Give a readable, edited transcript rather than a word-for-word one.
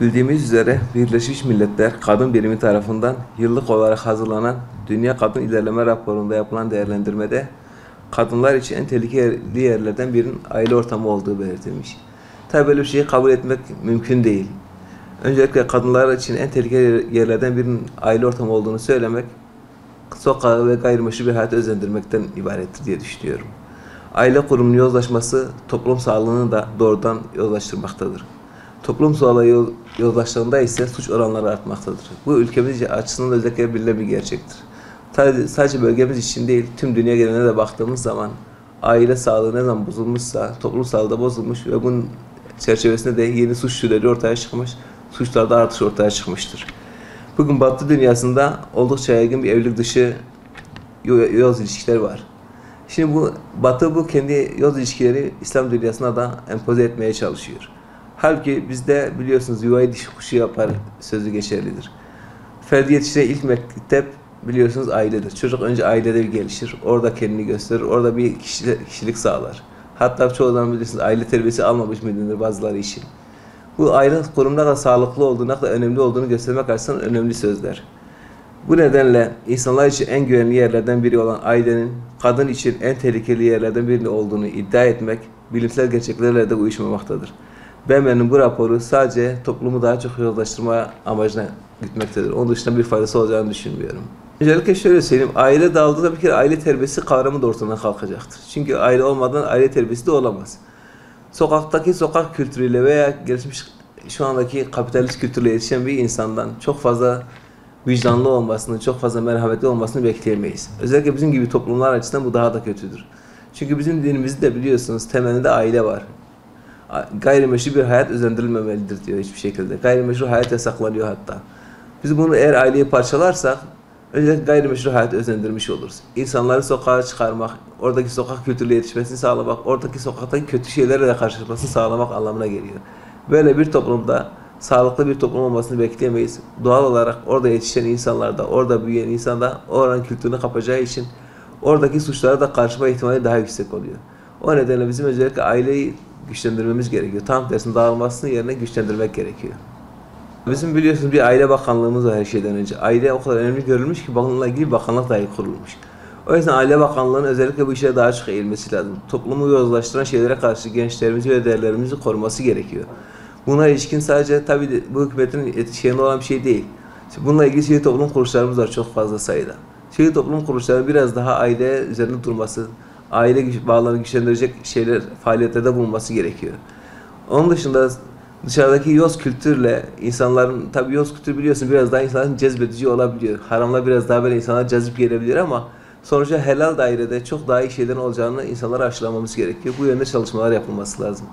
Bildiğimiz üzere Birleşmiş Milletler Kadın Birimi tarafından yıllık olarak hazırlanan Dünya Kadın İlerleme Raporu'nda yapılan değerlendirmede kadınlar için en tehlikeli yerlerden birinin aile ortamı olduğu belirtilmiş. Tabi böyle bir şeyi kabul etmek mümkün değil. Öncelikle kadınlar için en tehlikeli yerlerden birinin aile ortamı olduğunu söylemek, sokağı ve gayrimeşru bir hayatı özendirmekten ibarettir diye düşünüyorum. Aile kurumunun yozlaşması toplum sağlığını da doğrudan yozlaştırmaktadır. Toplum sağlığı yozlaştığında ise suç oranları artmaktadır. Bu ülkemiz açısından özellikle bilinen bir gerçektir. Sadece bölgemiz için değil, tüm dünya geneline de baktığımız zaman aile sağlığı ne zaman bozulmuşsa toplum sağlığı da bozulmuş ve bunun çerçevesinde de yeni suç türleri ortaya çıkmış, suçlarda artış ortaya çıkmıştır. Bugün Batı dünyasında oldukça yaygın bir evlilik dışı yoz ilişkiler var. Şimdi Batı kendi yoz ilişkileri İslam dünyasına da empoze etmeye çalışıyor. Halbuki bizde biliyorsunuz yuvayı dişi kuşu yapar sözü geçerlidir. Ferdi yetiştiren ilk mektep biliyorsunuz ailedir. Çocuk önce ailede gelişir, orada kendini gösterir, orada bir kişilik sağlar. Hatta çoğu zaman bilirsiniz aile terbiyesi almamış mıydır bazıları için. Bu aile kurumuna da sağlıklı olduğunu, ne kadar önemli olduğunu göstermek açısından önemli sözler. Bu nedenle insanlar için en güvenli yerlerden biri olan ailenin kadın için en tehlikeli yerlerden biri olduğunu iddia etmek bilimsel gerçeklerle de uyuşmamaktadır. BM'nin bu raporu sadece toplumu daha çok yozlaştırma amacına gitmektedir. Onun dışında bir faydası olacağını düşünmüyorum. Öncelikle şöyle söyleyeyim, aile dağıldığında bir kere aile terbiyesi kavramı da ortadan kalkacaktır. Çünkü aile olmadan aile terbiyesi de olamaz. Sokaktaki sokak kültürüyle veya gelişmiş şu andaki kapitalist kültürle yetişen bir insandan çok fazla vicdanlı olmasını, çok fazla merhametli olmasını bekleyemeyiz. Özellikle bizim gibi toplumlar açısından bu daha da kötüdür. Çünkü bizim dinimizde de biliyorsunuz temelinde aile var. Gayrimeşru bir hayat özendirilmemelidir diyor hiçbir şekilde. Gayrimeşru hayat yasaklanıyor hatta. Biz bunu eğer aileyi parçalarsak öncelikle gayrimeşru hayatı özendirmiş oluruz. İnsanları sokağa çıkarmak, oradaki sokak kültürüyle yetişmesini sağlamak, oradaki sokaktaki kötü şeylerle de karşılaşmasını sağlamak anlamına geliyor. Böyle bir toplumda sağlıklı bir toplum olmasını bekleyemeyiz. Doğal olarak orada yetişen insanlar da, orada büyüyen insan da oranın kültürünü kapacağı için oradaki suçlara da karışma ihtimali daha yüksek oluyor. O nedenle bizim özellikle aileyi güçlendirmemiz gerekiyor. Tam tersine dağılmasının yerine güçlendirmek gerekiyor. Bizim biliyorsunuz bir aile bakanlığımız var her şeyden önce. Aile o kadar önemli görülmüş ki bununla ilgili bir bakanlık dahi kurulmuş. O yüzden aile bakanlığının özellikle bu işe daha çok eğilmesi lazım. Toplumu yozlaştıran şeylere karşı gençlerimizi ve değerlerimizi koruması gerekiyor. Buna ilişkin sadece tabii bu hükümetin şeyinde olan bir şey değil. Bununla ilgili sivil toplum kuruluşlarımız var çok fazla sayıda. Sivil toplum kuruluşları biraz daha aile üzerinde durması, aile bağlarını güçlendirecek faaliyetlerde bulunması gerekiyor. Onun dışında dışarıdaki yoz kültürle insanların, tabii yoz kültürü biliyorsun biraz daha insanların cezbedici olabiliyor. Haramlar biraz daha böyle insanlara cazip gelebilir ama sonuçta helal dairede çok daha iyi şeylerin olacağını insanlara aşılamamız gerekiyor. Bu yönde çalışmalar yapılması lazım.